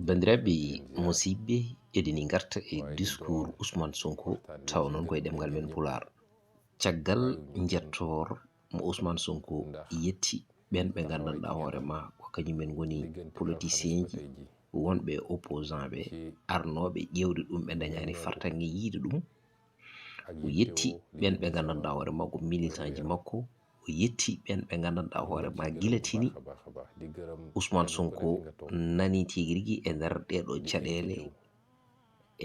Bandiraɓe musidɓe eɗini garta e discours Ousmane Sonko taw noon koye ɗemgal men Pulaar. Caggal jettor mo Ousmane Sonko yetti ɓen ɓe gandanɗa hoorema ko kañumen woni politicien ji wonɓe opposant ɓe arnoɓe ƴewde ɗum ɓe dañani fartange yiide ɗum. O yetti ɓen ɓe gandanɗa hoorema ko militant ji makko. O yetti ɓen ɓe gandanɗa hoorema guilatini Ousmane Sonko nani tigi rigui e nder ɗeɗo caɗele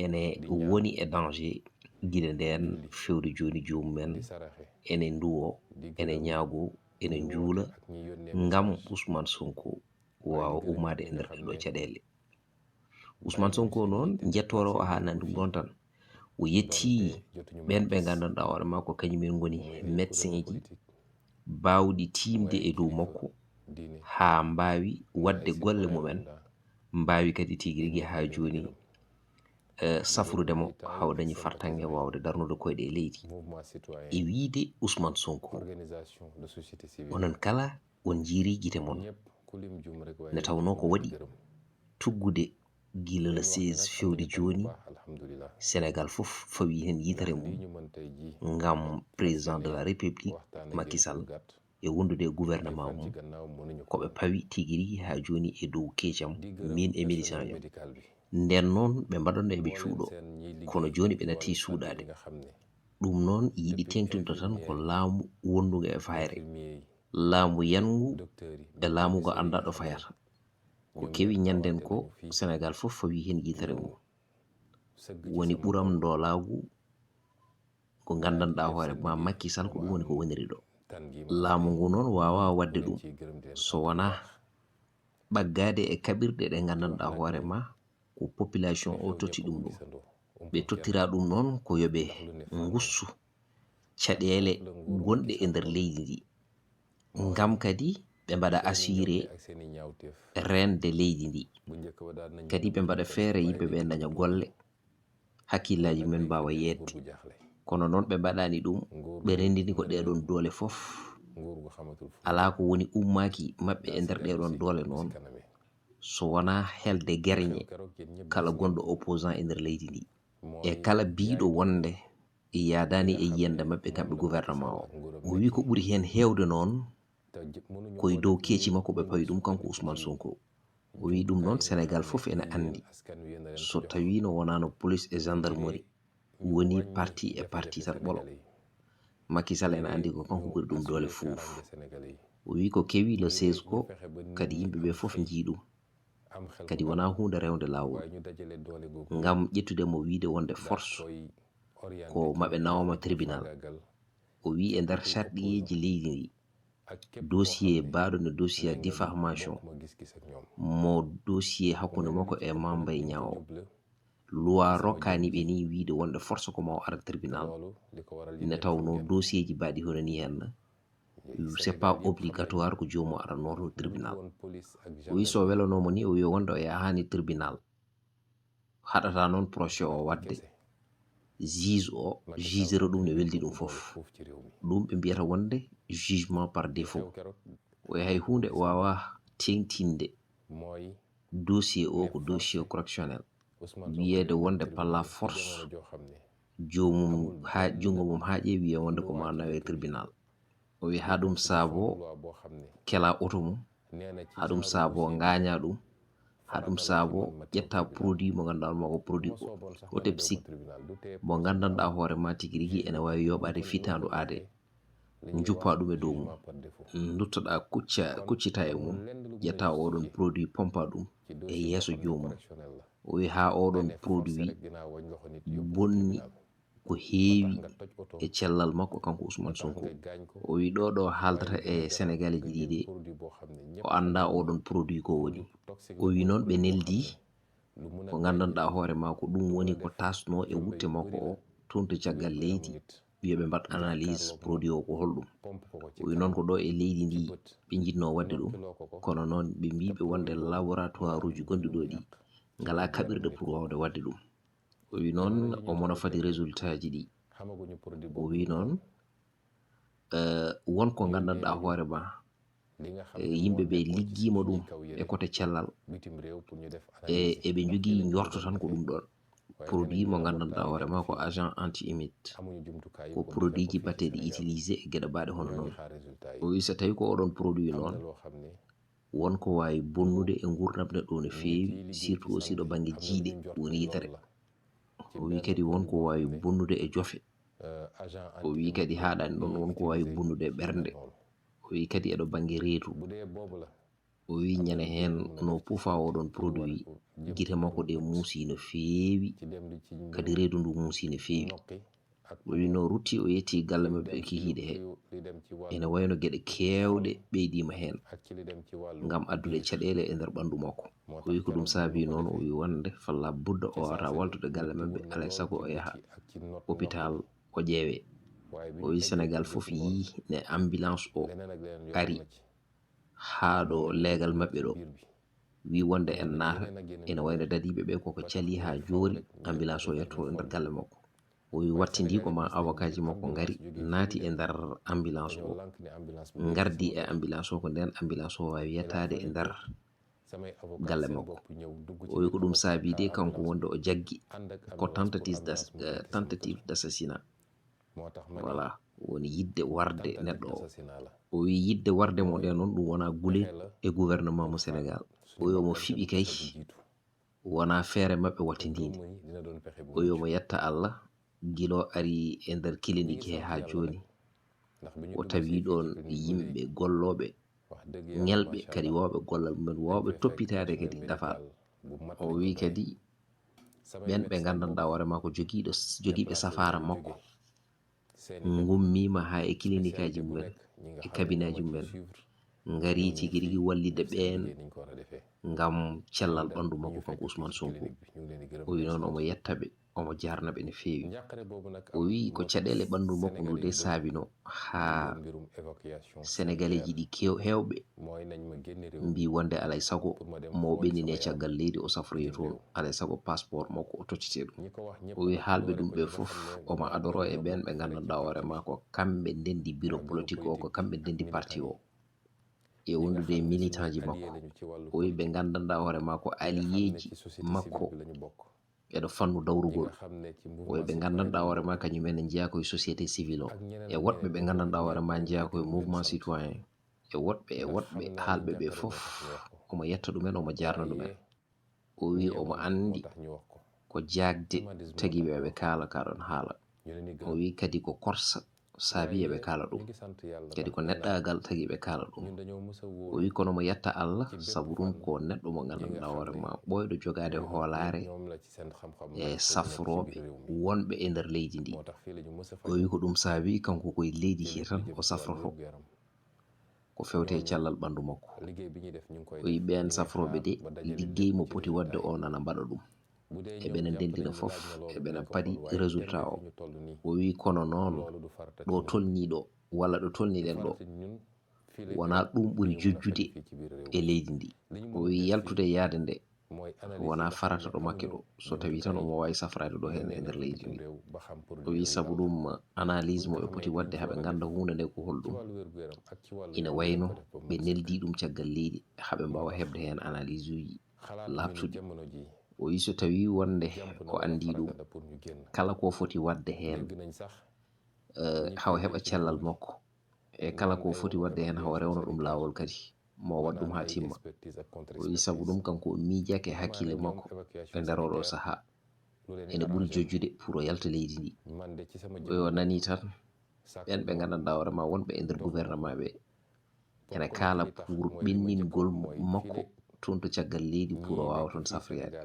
ene woni e danger guila nden fewde joni jomumen ene duwo ene ñaago ene juula ngam Ousmane Sonko wawa ummade e nder ɗeɗo caɗele. Ousmane Sonko noon jettoro o ha nandi ɗum ɗon tan o yetti ɓen ɓe gandanɗa hoorema ko kañumen goni médecin ji bawɗi timde e dow makko ha mbawi wadde golle mumen, mbawi kadi tigi rigui ha joni safrudemo haw dañi fartange wawde darnude koyɗe e leydi e wiide Ousmane Sonko onon kala on jiiri guite mon nde tawno ko waɗi tuggude guila le 16 fewde joni Sénégal fof fawi hen yitere mum ngam président de la république Macky Sall e wondude e gouvernement mum koɓe pawi tigi rigui ha joni e dow keccam min e militant jam nden noon ɓe mbaɗonno eɓe cuuɗo kono joni ɓe natti suuɗade ɗum noon yiɗi tengtinto tan ko laamu wondugo e fayre, laamu yangu e laamugo anda ɗo fayata ko kewi ñanden ko Sénégal fof fawi hen yitere mum woni ɓuram ndolagu ko gandanɗa hoorema Macky Sall ko ɗum woni ko woniri ɗo. Laamu ngu noon wawa wadde ɗum so wona ɓaggade e kaɓirɗe ɗe gandanɗa hoorema ko population o totti ɗum ɗo ɓe tottira ɗum noon ko yoɓe gussu caɗele gonɗe e nder leydi ndi ngam kadi ɓe mbaɗa assuré rende leydi ndi kadi ɓe mbaɗa feere yimɓe ɓe daña golle hakkillaji men mbawa yedde kono noon ɓe mbaɗani ɗum ɓe rendini ko ɗeɗon doole fof ala ko woni ummaki maɓɓe e nder ɗeɗon doole noon so wona helde guerñe kala gonɗo opposant e nder leydi ndi e kala biɗo wonde yadani e yiyande maɓɓe kamɓe gouvernement o wi ko ɓuuri hen hewde noon koye dow keeci makko ɓe pawi ɗum kanko Ousmane Sonko o wi ɗum noon Sénégal fof ene andi so tawi no wonano police et gendarmerie woni parti e parti tan ɓolo Macky Sall ene andi ko kanko ɓuri ɗum doole fuuf o wi ko kewi le 16 ko kadi yimɓeɓe fof jiiɗum kadi wona hunde rewde lawol ngam ƴettude mo wiide wonde force ko maɓe nawama tribunal o wi e nder sarɗiyeji leydi ndi dossier baɗo no dossier diffamation mo dossier hakkude makko e Mame Mbaye Niang loi rokkani ɓe ni wiide wonde force ko ma o ara tribunal ne tawno dossier ji baɗi hono ni henna c'est pas obligatoire ko jomum aranno to tribunal o wi so welanomo ni o wi wonde o yahani tribunal haɗata noon procès o wadde juge o jugera ɗum ne weldi ɗum fof ɗum ɓe mbiyata wonde jugement par défaut o yahay hunde o wawa tengtinde dossier o ko dossier correctionnel wiyede wonde par la force jomum ha jungo mum ha ƴeewi wonde ko ma nawe tribunal o wi ha ɗum saabo kela auto mum ha ɗum saabo gaña ɗum ha ɗum saabo ƴetta produit mo ganduɗa ma ko produit otepsique mo gandanɗa hoorema tigui rigui ene wawi yoɓade fitandu aade juppa ɗum e dow mum duttoɗa kuccita e mum ƴetta oɗon produit pompa ɗum e yeeso jomum o wi ha oɗon produit bonni ko heewi e cellal makko kanko Ousmane Sonko o wi ɗo haaldata e Sénégal ji ɗiɗi o anda oɗon produit ko woni o wi noon ɓe neldi ko gandanɗa hoorema ko ɗum woni ko tasno e wutte makko o toon to caggal leydi wiyoɓe mbat analyse produit o ko holɗum o wi noon ko ɗo e leydi ndi ɓe jinno wadde ɗum kono noon ɓe mbiɓe wonde laboratoire uji gonɗi ɗo ɗi ngala kaɓirɗe pour wawde wadde ɗum o wi noon o mona fadi résultat ji ɗi o wi noon wonko gandanɗa hoorema yimɓe ɓe liggima ɗum e côté cellal eɓe jogui njorto tan ko ɗum ɗon produit mo gandanɗa hoorema ko agent anti humide ko produit ji batteɗi utilisé e gueɗe baɗe hono noon o wi so tawi ko oɗon produit noon wonko wawi bonnude e gurdam neɗɗo no fewi surtout aussi ɗo banggue jiiɗe woni yitere o wi kadi wonko wawi bonnude e jofe o wi kadi haɗani ɗon wonko wawi bonnude e ɓernde o wi kadi eɗo banggue reedu o wi ñande hen no puufa oɗon produit guite makko ɗe muusi no fewi kadi reedu ndu muusi no fewi o wi no rutti o yetti galle mabɓe kikiɗe he ene wayno gueɗe kewɗe ɓeydima hen ngam addude caɗele e nder ɓandu makko o wi ko ɗum saabi noon o wi wonde falla budda o wata waltude galle mabɓe alay saago o yaha hôpital o ƴeewe o wi Sénégal foof yi ne ambulance o ari ha ɗo leegal mabɓe ɗo wi wonde en naata ene wayno dadiɓe ɓe koko cali ha joni ambulance o yetto e nder galle makko o wi wattidi ko ma avocat ji makko ngari naati e nder ambulance o gardi e ambulance o ko nden ambulance o wawi yettade e nder galle makko o wi ko ɗum saabi de kanko wonde o jaggi ko tentative d'assassinat voilà woni yidde warde neɗɗo o wi yidde warde mo ɗe noon ɗum wona gule e gouvernement mo Sénégal o wi omo fiɓi kay wona feere mabɓe wattidinde o wi omo yetta Allah guilo ari e nder clinique he ha joni o tawi ɗon yimɓe golloɓe ñelɓe kadi wawɓe gollal mumen wawɓe toppitade kadi dafal o wi kadi ɓen ɓe gandanɗa hoorema ko joguiɓe safara makko gummima ha e clinique aji mumen e cabinet aji mumen ngari tigui rigui wallide ɓen ngam cellal ɓandu makko kanko Ousmane Sonko o wi noon omo yettaɓe omo jarnaɓe no fewi o wi ko caɗele ɓandu makko ndu de saabino ha sénégalais ji ɗi hewɓe mbi wonde alay saago mo ɓennine caggal leydi o safroye toon alay saago passeport makko o toccite ɗum o wi haalɓe ɗum ɓe foof omo adoro e ɓen ɓe gandanɗa hoorema ko kamɓe ndendi bureau politique o ko kamɓe ndendi parti o e wondude e militant ji makko o wi ɓe gandanɗa hoorema ko allié ji makko eɗo fannu dawrugol o wi ɓe gandanɗa hoorema kañumen ne jeeya koye société civile o e woɗɓe ɓe gandanɗa hoorema jeeya koye mouvement citoyen e woɗɓe haalɓe ɓe foof omo yetta ɗumen omo jarna ɗumen o wi omo andi ko jagde tagiɓe ɓe kaala kaɗon haala o wi kadi ko korsa saabi eɓe kaala ɗum kadi ko neɗɗagal tagi ɓe kaala ɗum o wi kono mo yetta Allah saabu ɗum ko neɗɗo mo gandanɗa hoorema ɓoyɗo jogade hoolare e safroɓe wonɓe e nder leydi ndi o wi ko ɗum saabi kanko koye leydi hi tan o safroto ko fewte e cellal ɓandu makko o wi ɓen safroɓe de liggey mo poti wadde o nana mbaɗa ɗum eɓena ndendina foof eɓena paadi résultat o o wi kono noon ɗo tolniɗo walla ɗo tolniɗen ɗo wona ɗum ɓuri jojjude e leydi ndi o wi yaltude yaade nde wona farata ɗo makke ɗo so tawi tan omo wawi safrade ɗo hen e nder leydi ndi o wi saabu ɗum analyse mo ɓe poti wadde haaɓe ganda hunde nde ko holɗum ina wayno ɓe neldi ɗum caggal leydi haaɓe mbawa hebde hen analyse uji labtuɗi o wi so tawi wonde o andi ɗum kala ko foti wadde hen haw heɓa cellal makko e kala ko foti wadde hen haw rewna ɗum lawol kadi mo waɗ ɗum ha timma o wi saabu ɗum kanko o miijake hakkille makko e nder oɗo saaha ene ɓuuri jojjude pour o yalta leydi ndi o nani tan ɓen ɓe gandanɗa hoorema wonɓe e nder gouvernement ɓe ene kaala pour ɓenningol makko toon to caggal leydi pour o wawa toon safroyade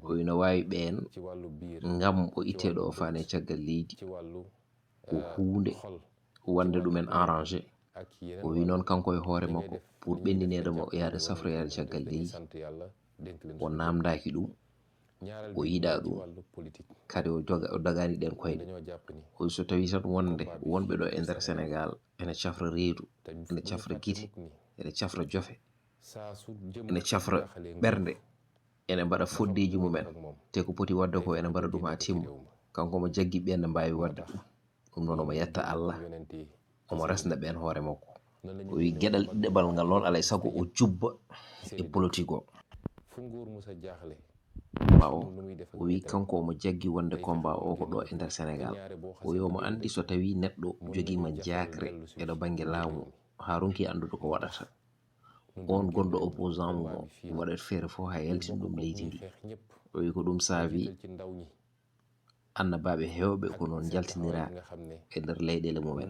o wi no wawi ɓen ngam o itteɗo o fane caggal leydi ko hunde wande ɗumen arrangé o wi noon kanko e hoore makko pour ɓenninedemo yaade safroyade caggal leydi o namdaki ɗum o yiɗa ɗum kadi o dagani ɗen koyɗe o wi so tawi tan wonde wonɓe ɗo e nder Sénégal ene cafra reedu ene cafra guite ene cafra jofe ene cafra ɓernde ene mbaɗa foddeji mumen te ko poti wadde ko ene mbaɗa ɗum ha timma kanko mo jaggi ɓen ne mbawi wadde ɗum ɗum noon omo yetta Allah omo resna ɓen hoore makko o wi geɗal ɗiɗaɓal ngal noon alay sago o jubba e politique o ɓawo o wi kanko omo jaggi wonde combat o ko ɗo e nder Sénégal o wi omo andi so tawi neɗɗo joguima jakre eɗo banggue laamu ha ronki andude ko waɗata on gonɗo opposant mo waɗat feere fof ha yaltin ɗum leydi ndi o wi ko ɗum saabi annabaɓe hewɓe ko noon jaltinira e nder leyɗele mumen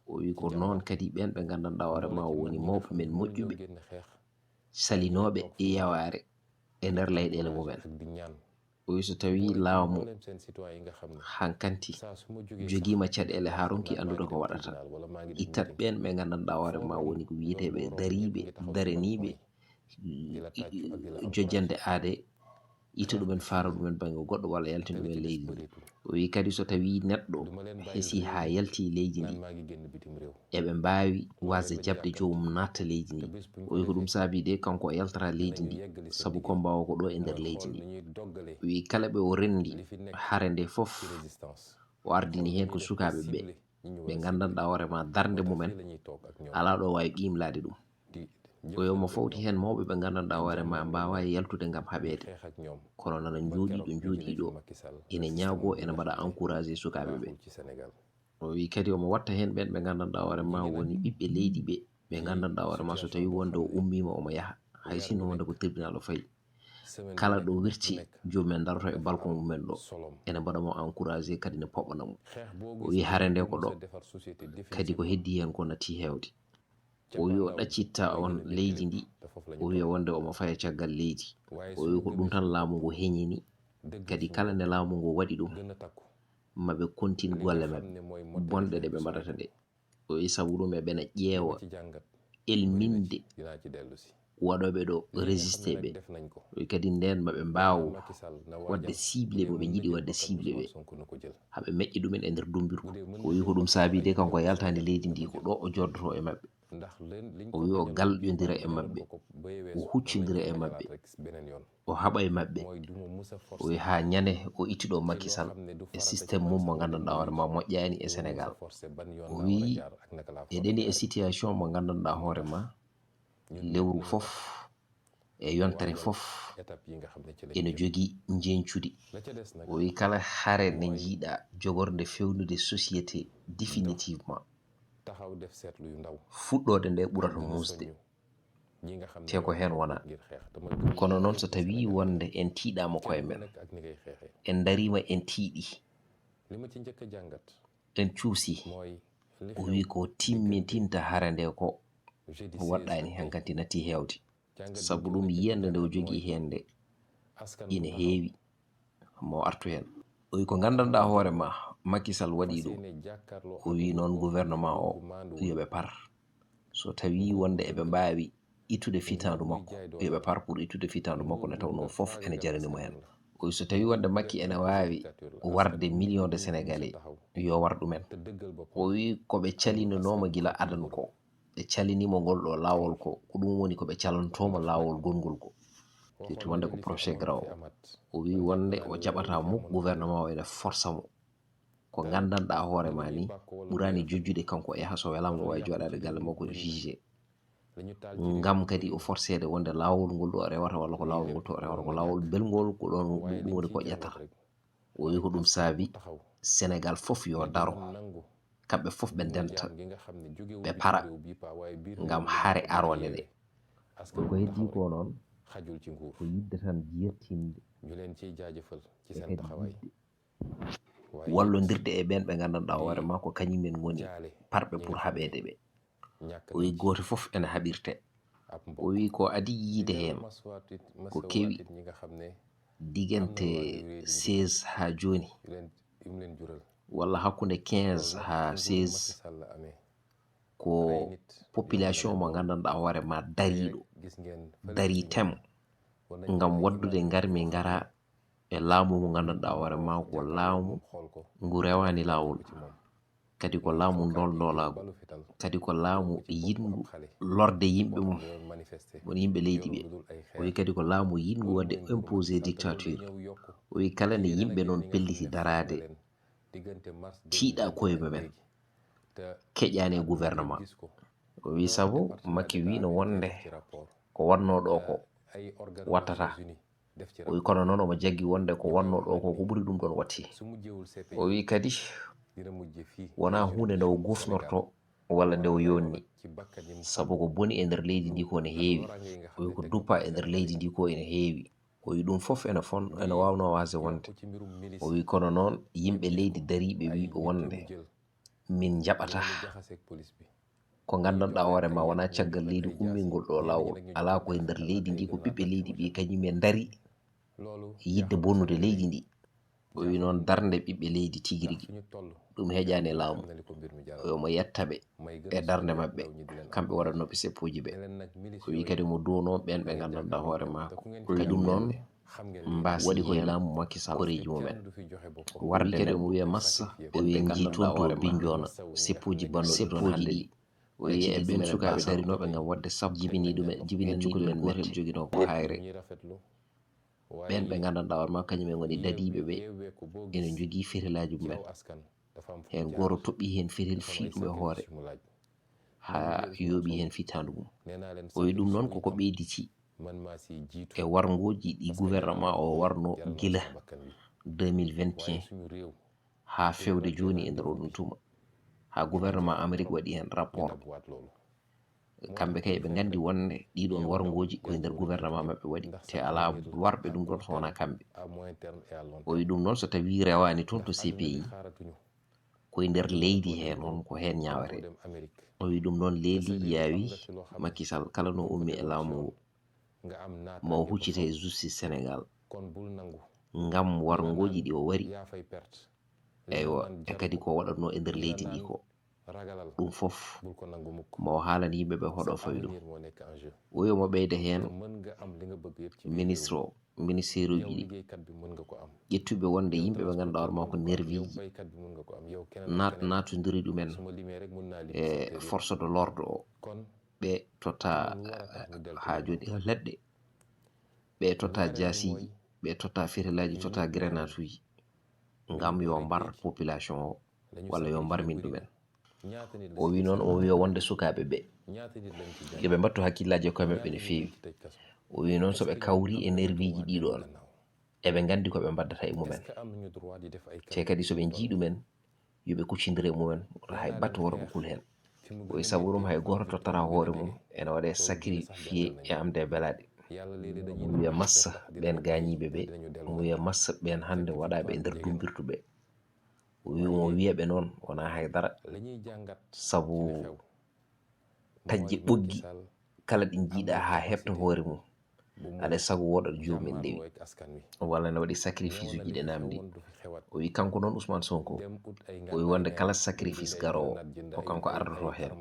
o wi ko noon kadi ɓen ɓe gandanɗa hoorema woni mawɓe men moƴƴuɓe salinoɓe e yaware e nder leyɗele mumen o wi so tawi laamu hankanti joguima caɗele ha ronki andude ko waɗata ittat ɓen ɓe gandanɗa hoorema woni ko wiyeteɓe dariɓe daraniɓe jojjande aade ita ɗumen faara ɗumen banggue goɗɗo walla yaltin ɗumen leydi ndi o wi kadi so tawi neɗɗo heesi ha yalti leydi ndi eɓe mbawi wasde jabde jomum natta leydi ndi o wi ko ɗum saabi de kanko o yaltata leydi ndi saabu combat o ko ɗo e nder leydi ndi o wi kala ɓe o rendi hare nde foof o ardini hen ko sukaɓe ɓe gandanɗa hoorema darde mumen ala ɗo wawi qimlade ɗum o wi omo fawti hen mawɓe ɓe gandanɗa hoorema mbawa yaltude gam haɓede kono nana jooɗi ɗo jooɗi ɗo ene ñaago ene mbaɗa encouragé sukaɓe ɓe o wi kadi omo watta hen ɓen ɓe gandanɗa hoorema woni ɓiɓɓe leydi ɓe ɓe gandanɗa hoorema so tawi wonde o ummima omo yaaha hay sinno wonde ko tribunal o fayi kala ɗo wirti jomumen daroto e balcon mumen ɗo ene mbaɗamo encouragé kadi ne poɓanamo o wi hare nde ko ɗo kadi ko heddi hen ko natti hewde o wi o ɗaccitta on leydi ndi o wi wonde omo faya caggal leydi o wi ko ɗum tan laamu ngu heñini kadi kala nde laamu ngu waɗi ɗum maɓe continue golle maɓɓe bonɗe ɗe ɓe mbaɗata ɗe o wi sabu ɗum e ɓena ƴeewa elminde waɗoɓe ɗo résisté ɓe o wi kadi nden maɓe mbaw wadde cible ɓe ɓe jiiɗi wadde cible ɓe haɓe meƴƴi ɗumen e nder dumbirku o wi ko ɗum saabi de kanko yaltande leydi ndi ko ɗo o joddoto e maɓɓe o wi o galƴodira e maɓɓe o huccidira e maɓɓe o haɓa e maɓɓe o wi ha ñande o ittiɗo Macky Sall e systéme mum mo gandanɗa hoorema moƴƴani e Sénégal o wi eɗeni e situation mo gandanɗa hoorema lewru fof e yontere fof ene jogui jencuɗi o wi kala hare nde jiiɗa jogorde fewnude société définitivement fuɗɗode nde ɓurata musde te ko hen wona kono noon so tawi wonde en tiiɗama koye men en darima en tiiɗi en cuusi o wi ko timmitinta hare nde ko waɗɗani hankanti natti hewde sabu ɗum yiyande nde o jogui hende ina heewi mo artu hen o wi ko gandanɗa hoorema Macky Sall waɗi ɗo o wi noon gouvernement o yoɓe par so tawi wonde eɓe mbawi ittude fitandu makko yoɓe par pour ittude fitandu makko nde tawno foof ene jaranimo hen o wi so tawi wonde Macky ene wawi warde million de sénégalais yo war ɗumen o wi koɓe calininoma guila adana ko ɓe calinimo ngol ɗo lawol ko ko ɗum woni koɓe calantoma lawol gongol ko surtout wonde ko projet graw o wi wonde o jaɓata mukk gouvernement o ene force mo ko gandanɗa hoorema ni ɓurani jojjude kanko yaha so welama o wawi joɗade galle makko jugé ngam kadi o forcede wonde lawol ngol ɗo rewata walla ko lawol ngol to rewata ko lawol belgol ko ɗon ɗum woni ko ƴettata o wi ko ɗum saabi Sénégal foof yo daro kamɓe foof ɓe ndenta ɓe para ngam hare arode nde ko heddi ko noon ko yidde tan jertinde e kadi yidde wallodirde e ɓen ɓe gandanɗa hoorema ko kañumen woni parɓe pour haɓede ɓe o wi goto foof ene haɓirte o wi ko adi yiide hen ko kewi diggante 16 ha joni walla hakkude 15 ha 16 ko population mo gandanɗa hoorema dariɗo dari tem ngam waddude garmi ngara e laamu mo gandanɗa hoorema ko laamu ngu rewani lawol kadi ko laamu ndolndolago kadi ko laamu yingu lorde yimɓe mum woni yimɓe leydi ɓe o wi kadi ko laamu yingu wadde imposé dictature o wi kala nde yimɓe noon pelliti darade tiiɗa koye mumen keƴani e gouvernement o wi sabu Macky wi no wonde ko wanno ɗo ko wattata. O wi kono noon omo jaggi wonde ko wanno ɗo ko ɓuri ɗum ɗon watti. O wi kadi wona hunde nde o gufnorto walla nde o yonni, sabu ko boni e nder leydi ndi ko ne heewi. O wi ko duppa e nder leydi ndi ko ene heewi. O wi ɗum fof ene wawno wasde wonde. O wi kono noon yimɓe leydi dariɓe wi wonde min jaɓata ko gandanɗa hoore ma wona caggal leydi ummingol ɗo lawol, ala koye nder leydi ndi ko ɓiɓɓe leydi ɓi kañumen dari yidde bonnude leydi ndi. O wi noon darnde ɓiɓɓe leydi tigi rigui ɗum heƴani e laamu. Omo yettaɓe e darnde mabɓe kamɓe waɗannoɓe seppuji ɓe. O wi kadi mo duwno ɓen ɓe gandanɗa hoore mako. Kadi ɗum noon waɗi koye laamu Macky Sall koreji mumen warde kadi omo wiya massa o wi en jii toon to Bignona seppuji bannuɗe toon hande ɗi. O wi e ɓen sukaɓe darinoɓe ngam wadde sabu jibini cukalel gotel joguino ko hayre. ɓen ɓe gandanɗa hoore ma kañumen woni dadiɓe ɓe ene jogui ferilaji mumen. Hen goto toɓɓi hen feril fiɗum e hoore ha yooɓi hen fitandu mum. O wi ɗum noon koko ɓeyditi e wargoji ɗi gouvernement o warno gila 2021 ha fewde joni e nder oɗum tuma, ha gouvernement Amérique waɗi hen rapport. Kamɓe kay ɓe gandi wonde ɗiɗon wargoji koye nder gouvernement mabɓe waɗi te ala warɓe ɗum ɗon sowona kamɓe. O wi ɗum noon so tawi rewani toon to CPI koye nder leydi hen on ko hen ñawete. O wi ɗum noon leeli yaawi Macky Sall kala no ummi e laamu ngu mo huccita e justice Sénégal ngam wargoji ɗi o wari eywa e kadi ko waɗatno e nder leydi ndi ko ɗum fof mo haalani yimɓeɓe hoɗo fawi ɗum. O wi omo ɓeyda hen ministére uji ɗi ƴettuɓe wonde yimɓeɓe ganduɗa hoore ma ko nerviji natodiri ɗumen e force de l'ordre o ɓe totta ha joni leɗɗe, ɓe totta jasiji, ɓe totta ferilaji, totta grenade uji ngam yo mbar population o walla yo mbar min ɗumen. O wi noon o wiya wonde sukaɓe ɓe yoɓe mbattu hakkillaji e koye mabɓe no fewi. O wi noon soɓe kawri e nerviji ɗiɗon eɓe gandi koɓe mbaddata e mumen, te kadi soɓe jii ɗumen yoɓe kuccidira e mumen hay batte wora ɓukul hen. O wi sabu ɗum hay goto tottata hoore mum ene waɗe sacrifié e amde belaɗe. O wiya massa ɓen gañiɓe ɓe, o wiya massa ɓen hande waɗaɓe e nder dumbirtuɓe. O wi omo wiyaɓe noon wona haydara sabu tajje ɓoggi kala ɗi jiiɗa ha heɓta hoore mum aɗa sago woɗat jomumen ndewi walla ne waɗi sacrifice uji ɗe namdi. O wi kanko noon Ousmane Sonko o wi wonde kala sacrifice garowo ko kanko ardoto hen.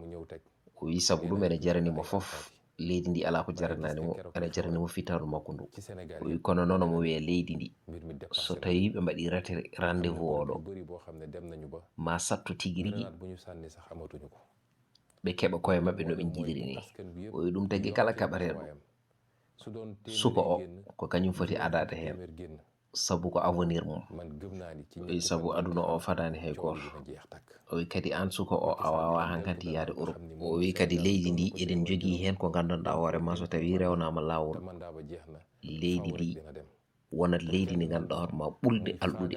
O wi sabu ɗum ene jaranimo foof, leydi ndi ala ko jarananimo, ene jaranimo fitandu makko ndu. O wi kono noon omo wiya leydi ndi so tawi ɓe mbaɗi rate rendez-vous oɗo ma satto tigui rigui ɓe keeɓa koye mabɓe no ɓe jiiɗiri ni. O wi ɗum tagui kala kaɓateɗo suka o ko kañum foti adade hen sabu ko avenir mum. O wi sabu aduna o fadani hay goto. O wi kadi an suka o a wawa hankkadi yaade Europe. O wi kadi leydi ndi eɗen jogui hen ko gandanɗa hoore ma so tawi rewnama lawol leydi ndi wonat leydi ndi ganduɗa hoore ma ɓurde alɗude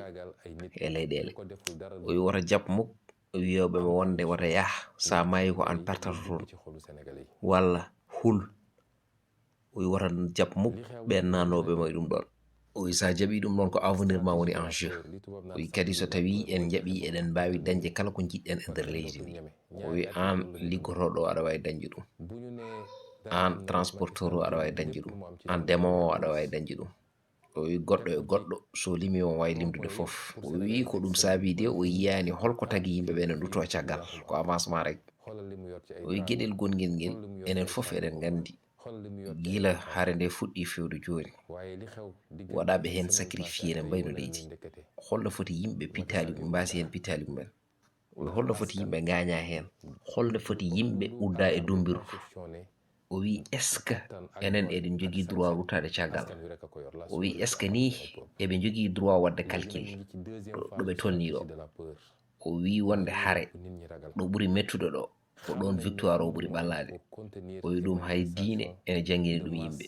e leyɗele. O wi woto jab mukk wiyoɓe mo wonde woto yaah sa maayi ko an pertata toon walla hul. O wi woto jab mukk ɓen nanoɓe mo e ɗum ɗon. O wi sa jaaɓi ɗum ɗon ko avenir ma woni en jeu. O wi kadi so tawi en jaaɓi eɗen mbawi dañde kala ko jiɗɗen e nder leydi ndi. O wi an liggotoɗo aɗa wawi dañde ɗum, an transporteur o aɗa wawi dañde ɗum, an ndemowo aɗa wawi dañde ɗum. O wi goɗɗo e goɗɗo so limi on wawi limdude foof. O wi ko ɗum saabi de o yiyani holko tagui yimɓeɓe ne dutto caggal ko avancement rek. O wi gueɗel gonguel ngel enen foof eɗen gandi gila haare nde fuɗɗi fewde joni waɗaɓe hen sacrifié ne mbayno leydi. Holno foti yimɓe pitali mbasi hen pitali mumen, holno foti yimɓe gaña hen, holno foti yimɓe udda e dumbirdu. O wi est ce que enen eɗen jogui droit ruttade caggal. O wi est ce que ni eɓe jogui droit wadde calcul ɗo ɓe tolni ɗo. O wi wonde haare ɗo ɓuuri mettude ɗo ko ɗon victoire o ɓuri ɓallade. O wi ɗum hay diine ene jangini ɗum yimɓe.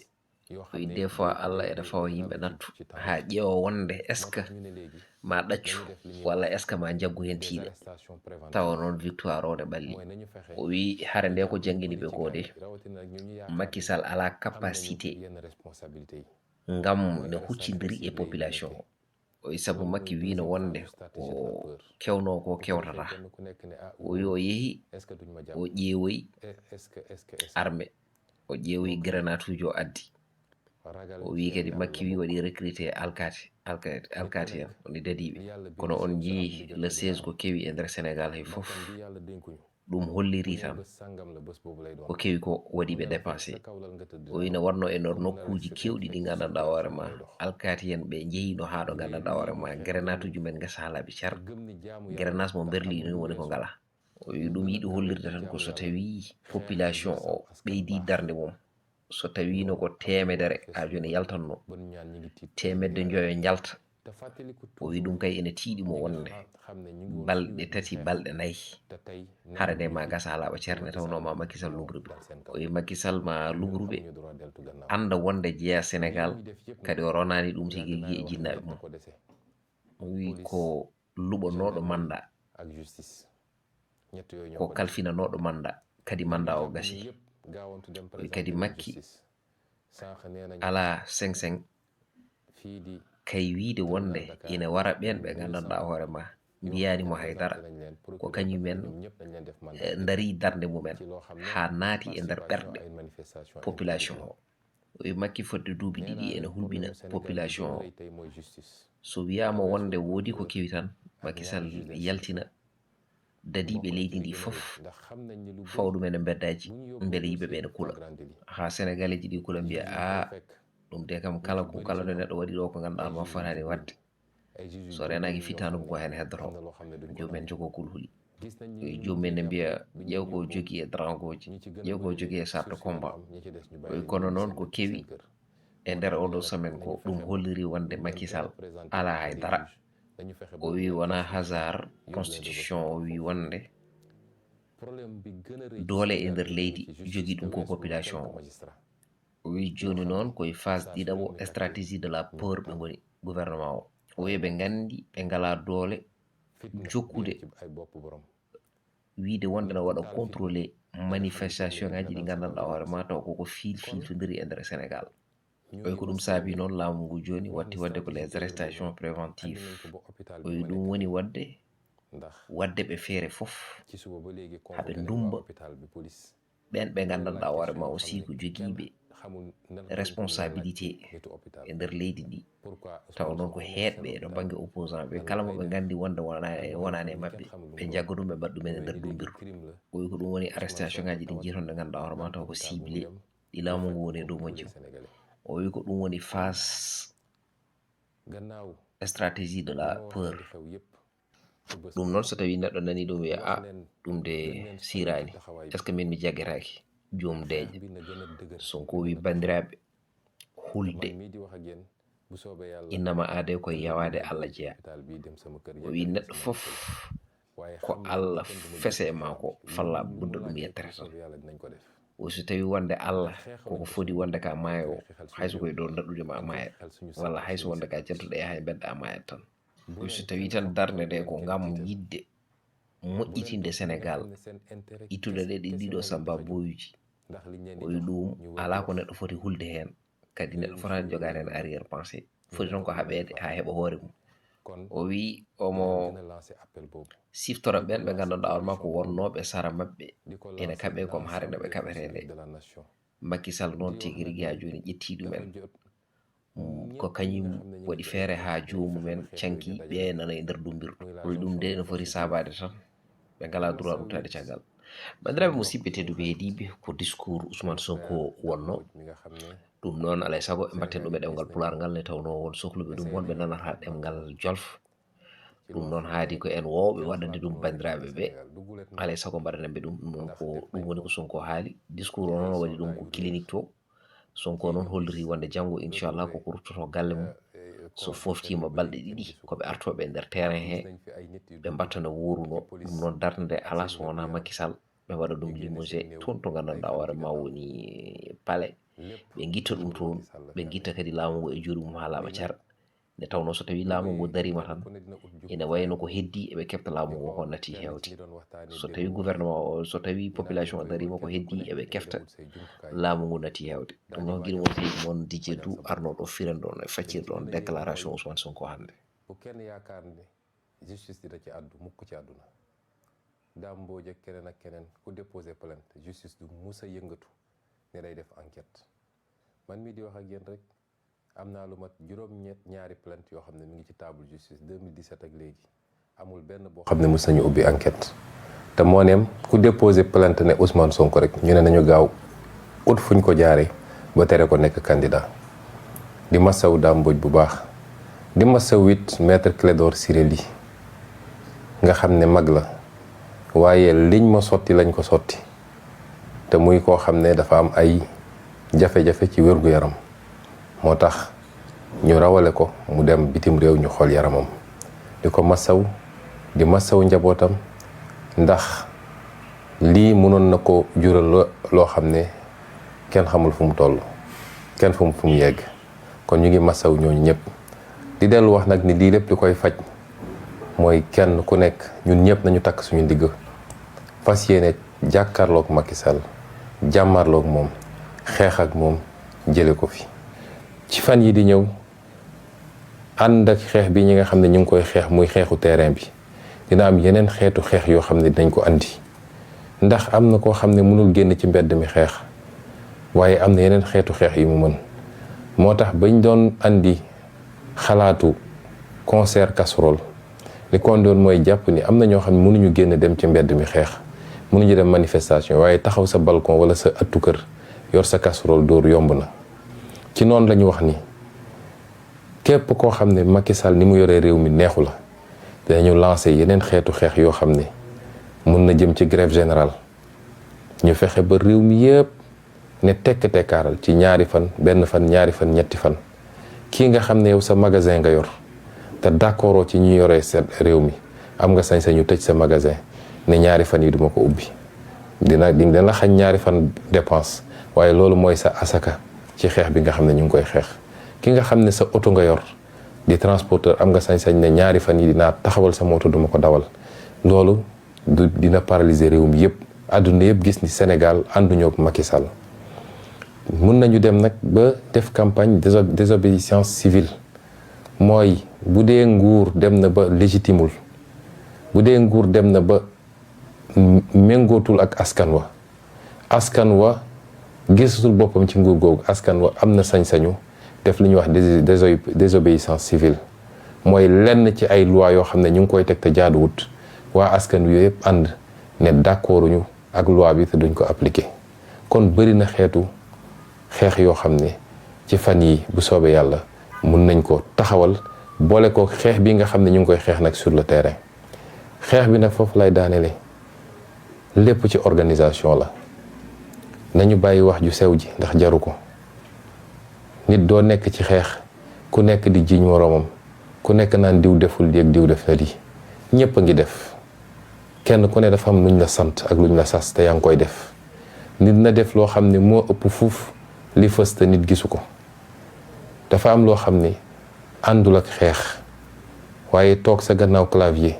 O wi des fois Allah ene fawa yimɓe nattu ha ƴeewa wonde est ce que ma ɗaccu walla est ce que ma jaggu hen tiiɗe, tawa noon victoire o ne ɓalli. O wi hare nde ko jangini ɓe ko de Macky Sall ala capacité ngam ne huccidiri e population o. O wi sabu Macky wino wonde ko kewno ko kewtata. O wi o yeehi o ƴeewoyi armée, o ƴeewoyi grenade uji o addi. O wi kadi Macky wi waɗi recruté alkati en woni dadiɓe. Kono on jii le 16 ko kewi e nder Sénégal hay fof ɗum holliri tan ko kewi ko waɗi ɓe dépensé. O wi no wanno e nder nokkuji kewɗi ɗi gandanɗa hoore ma alkati en ɓe jeyino ha ɗo gandanɗa hoore ma grenade uji men gasa halaɓe car grenade mo berli ni woni ko ngala. O wi ɗum yiɗi hollirde tan ko so tawi population o ɓeydi darde mum, so tawi no ko temedere ha joni yaltanno temedde joyo jalta. O wi ɗum kay ene tiiɗi mo wonde balɗe 3 balɗe 4 hare nde ma gasa laaɓa cerne tawnoma Macky Sall lugruɓe. O wi Macky Sall ma lugruɓe anda wonde jeeya Sénégal kadi o ronani ɗum tigui e jinnaɓe mum. O wi ko luɓonoɗo manda ko kalfinanoɗo manda kadi manda o gasi. O wi kadi Macky ala seng kay wiide wonde ina wara ɓen ɓe gandanɗa hoore ma mbiyanimo haydara ko kañumen dari darde mumen ha naati e nder ɓerɗe population o. O wi Macky fodde duuɓi ɗiɗi ene hulɓina population o. So wiyama wonde woodi ko kewi tan Macky Sall yaltina dadiɓe leydi ndi fof fawɗumen e beddaji beele yimɓeɓe ene kula ha sénégalais ji ɗi kula mbiya a ɗum de kam kala ko kala ɗo neɗɗo waɗi ɗo ko ganduɗa ma fotani wadde so renaki fitanu ko hen heddoto jomumen jogo kulhuli. Jomumen ne mbiya ƴeew ko jogui e drangoji, ƴeew ko jogui e char de combat. Kono noon ko kewi e nder oɗo semaine ko ɗum holliri wonde Macky Sall ala haydara. O wi wona hasard constitution o wi wonde doole e nder leydi jogui ɗum ko population o. O wi joni noon koye phase ɗiɗaɓo stratégie de la peur ɓe goni gouvernement o. O wi ɓe gandi ɓe ngala doole jokkude wiide wonde no waɗa contrôlé manifestation ngaji ɗi gandanɗa hoore ma taw koko filtodiri e nder Sénégal. O wi ko ɗum saabi noon laamu ngu joni watti wadde ko les arrestations préventives. O wi ɗum woni wadde ɓe feere fof haɓe ndumba ɓen ɓe gandanɗa hoore ma aussi ko joguiɓe responsabilité e nder leydi ndi taw noon ko heedɓe e ɗo banggue opposant ɓe kala mo ɓe gandi wonde wonani e mabɓe ɓe jagga ɗum ɓe mbaɗa ɗumen e nder dumbirdu. O wi ko ɗum woni arrestation ngaji ɗi jiiton ɗe ganduɗa hoore ma taw ko ciblé ɗi laamu ngu woni e dow majjum. O wi ko ɗum woni phase stratégie de la peur. Ɗum noon so tawi neɗɗo nani ɗum wiya a ɗum de sirani est ce que min mi jaggetaki joom deeƴa. Sonko wi bandiraɓe hulde innama aade koye yawade Allah jeeya. O wi neɗɗo fof ko Allah fese e mako falla budda ɗum yettere tan. O so tawi wonde Allah koko foti wonde ka maayo hayso koye dow daɗɗude ma mayat walla hayso wonde ka jantuɗa yaha e bedda mayat tan. O so tawi tan darde nde ko ngam yidde moƴƴitinde Sénégal ittude ɗe ɗiɗo samba boyuji. O wi ɗum ala ko neɗɗo foti hulde hen kadi neɗɗo fotani jogade hen arrière pensée foti tan ko haɓede ha heɓa hoore mum. O wi omo siftora ɓen ɓe gandanɗa hoore ma ko wonnoɓe sara mabɓe ene kaɓe comme haare nde ɓe kaɓete nde. Macky Sall noon tigui rigui ha joni ƴetti ɗumen ko kañum waɗi feere ha jomumen canki ɓe nana e nder dumbirdu. O wi ɗum de no foti sabade tan ɓe ngala droit ruttade caggal. Bandiraɓe musidɓe tedduɓe heeɗiɓe ko discours Ousmane Sonko wonno ɗum noon alay saago ɓe mbatten ɗum e ɗemgal pular ngal ne tawno won sohluɓe ɗum wonɓe nanata ɗemgal jolf. Ɗum noon haadi ko en wowɓe waɗande ɗum bandiraɓe ɓe alay saago mbaɗanen ɓe ɗum ɗum ko ɗum woni ko Sonko haali. Discours o noon waɗi ɗum ko clinique to. Sonko noon holliri wonde janggo inchallah koko ruttoto galle mum so foftima balɗe ɗiɗi koɓe artoɓe nder terrain he ɓe mbatta no woruno. Ɗum noon darde nde ala so wona Macky Sall ɓe waɗa ɗum limogé toon to gandanɗa hoore ma woni palais ɓe guitta ɗum toon ɓe guitta kadi laamu ngu e juuɗe mum ha laaɓa car nde tawno so tawi laamu ngu darima tan ene wayno ko heddi eɓe kefta laamu ngu ko natti hewde so tawi gouvernement o so tawi population o darima ko heddi eɓe kefta laamu ngu natti hewde ɗum noon guila mon seydi moon Didier Dou arnoɗo firen ɗon e faccirɗon déclaration Ousmane Sonko hannde bu kenn yaakaar ne justice dina ci àddu mukk ci àdduna Dame Mbodj ak keneen ak keneen ku déposé plainte justice du musa yëngatu ne day def enquête man mii di wax ak yéen rek am naa lu mat ñaari plainte yoo xam ne mi ngi ci table justice 2017 ak léegi amul benn boo xam ne mës nañu ubbi enquête te moo neem ku déposé plainte ne Ousmane Sonko rek ñu ne nañu gaaw ut fuñ ko jaaree ba tere ko nekk candidat di masaw Dame Mbodj bu baax di masaw it maître Clédor Ciré Ly nga xam ne mag la waaye liñ ma sotti lañ ko sotti te muy koo xam ne dafa am ay jafe-jafe ci wér-gu-yaram moo tax ñu rawale ko mu dem bitim réew ñu xool yaramam di ko masaw di masaw njabootam ndax lii mënoon na ko jural loo xam ne kenn xamul fu mu toll kenn fu mu yegg kon ñu ngi masaw ñooñu ñëpp di dellu wax nag ni lii lépp li koy faj mooy kenn ku nekk ñun ñëpp nañu takk suñu ndigg fas yéene jàkkaarloog Macky Sall jàmmarloog moom xeex ak moom jële ko fi ci fan yi di ñëw ànd ak xeex bi ñi nga xam ne ñu ngi koy xeex muy xeexu terrain bi dina am yeneen xeetu xeex yoo xam ne dinañ ko andi ndax am na koo xam ne mënul génn ci mbedd mi xeex waaye am na yeneen xeetu xeex yi mu mën moo tax bañ doon andi xalaatu concert casserole li kon doon mooy jàpp ni am na ñoo xam ne mënuñu génn dem ci mbedd mi xeex mënuñu dem manifestation waaye taxaw sa balcon wala sa ëttu kër yor sa casserole dóor yomb na ci noonu la ñu wax ni képp koo xam ne Macky Sall ni mu yoree réew mi neexu la dañu lancé yeneen xeetu xeex yoo xam ne mun na jëm ci grève générale ñu fexe ba réew mi yëpp ne tekk tekkaaral ci ñaari fan benn fan ñaari fan ñetti fan kii nga xam ne yow sa magasin nga yor te d'accord ci ñu yoree seen réew mi am nga sañ-sañu tëj sa magasin ne ñaari fan yi duma ko ubbi dina la xañ ñaari fan dépense waaye loolu mooy sa asaka ci xeex bi nga xam ne ñu ngi koy xeex ki nga xam ne sa oto nga yor di transporteur am nga sañ-sañ ne ñaari fan yi dinaa taxawal sa moto duma ko dawal loolu dina paralyser réew mi yëpp àdduna yëpp gis ni Sénégal ànduñoo ak Macky Sall mun nañu dem nag ba def campagne désobéissance civile mooy bu dee nguur dem na ba légitimul bu dee nguur dem na ba méngootul ak askan wa gisatul boppam ci nguur googu askan wa am na sañ-sañu def li ñuy wax désobéissance civile mooy lenn ci ay loi yoo xam ne ñu ngi koy teg te jaaduwut waa askan wi yëpp ànd ne d'accorduñu ak loi bi te duñ ko appliquer kon bëri na xeetu xeex yoo xam ne ci fan yi bu soobee yàlla mun nañ ko taxawal boole ko xeex bi nga xam ne ñu ngi koy xeex nag sur le terrain xeex bi nag foofu lay daanele lépp ci organisation la nañu bàyyi wax ju sew ji ndax jaru ko nit doo nekk ci xeex ku nekk di jiiñ moroomam ku nekk naan diw deful lii ak diw def na lii ñëpp a ngi def kenn ku ne dafa am luñ la sant ak luñ la sas te yaa ngi koy def nit na def loo xam ne moo ëpp fuuf li fës te nit gisu ko dafa am loo xam ne àndul ak xeex waaye toog sa gannaaw clavier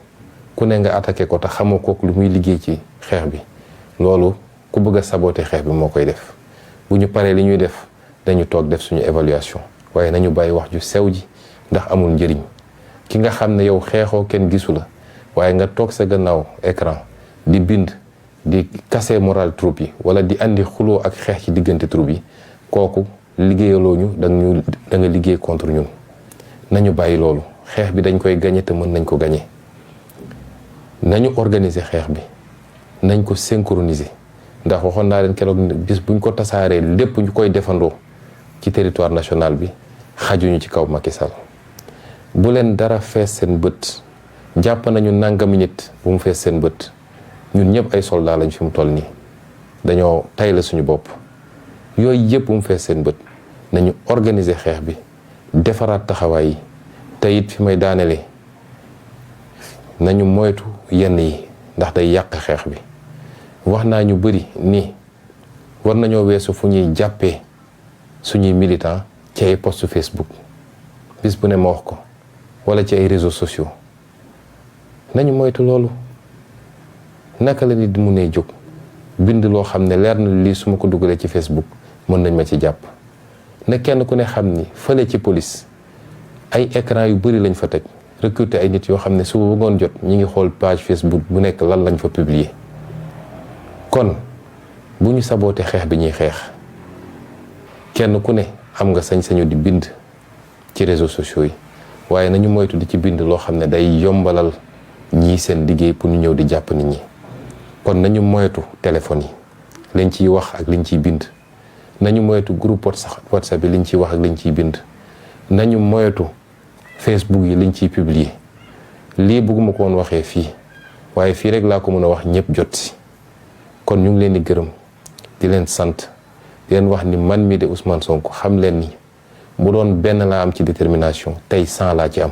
ku ne nga attaqué ko te xamoo kook lu muy liggéey ci xeex bi loolu ku bëgg a saboter xeex bi moo koy def bu ñu paree li ñuy def dañu toog def suñu évaluation waaye nañu bàyyi wax ju sew ji ndax amul njëriñ ki nga xam ne yow xeexoo kenn gisu la waaye nga toog sa gannaaw écran di bind di casser moral troupe yi wala di andi xuloo ak xeex ci diggante troupe yi kooku liggéeyaloo ñu da nga liggéey contre ñun nañu bàyyi loolu xeex bi dañ koy gañe te mën nañ ko gañe nañu organiser xeex bi nañ ko synchroniser ndax waxoon naa leen keroog bis buñ ko tasaaree lépp ñu koy defandoo ci territoire national bi xajuñu ci kaw Macky Sall bu leen dara fees seen bët jàpp nañu nangami nit bu mu fees seen bët ñun ñëpp ay soldats lañ fi mu toll nii dañoo tay la suñu bopp yooyu yëpp bu mu fees seen bët nañu organiser xeex bi defaraat taxawaay yi te it fi may daanele nañu moytu yenn yi ndax day yàq xeex bi wax naa ñu bëri ni war nañoo weesu fu ñuy jàppee suñuy militant ci ay post Facebook bis bu ne ma wax ko wala ci ay réseaux sociaux nañu moytu loolu. naka la nit di mu nee jóg bind loo xam ne leer na lii su ma ko dugalee ci Facebook mën nañ ma ci jàpp na kenn ku ne xam ni fële ci police ay écran yu bëri lañ fa teg recruter ay nit yoo xam ne suba ba ngoon jot ñi ngi xool page Facebook bu nekk lan lañ fa publier. kon bu ñu saboote xeex bi ñuy xeex kenn ku ne am nga sañ-sañu di bind ci réseaux sociaux yi waaye nañu moytu di ci bind loo xam ne day yombalal ñii seen liggéey pour ñu ñëw di jàpp nit ñi. kon nañu moytu téléphone yi liñ ciy wax ak liñ ciy bind nañu moytu groupe WhatsApp yi liñ ciy wax ak liñ ciy bind nañu moytu Facebook yi liñ ciy publier lii bëgguma ko woon waxee fii waaye fii rek laa ko mën a wax ñëpp jot si. kon ñu ngi leen di gërëm di leen sant di leen wax ni man mii de Ousmane Sonko xam leen ni bu doon benn laa am ci détermination tey 100 laa ci am.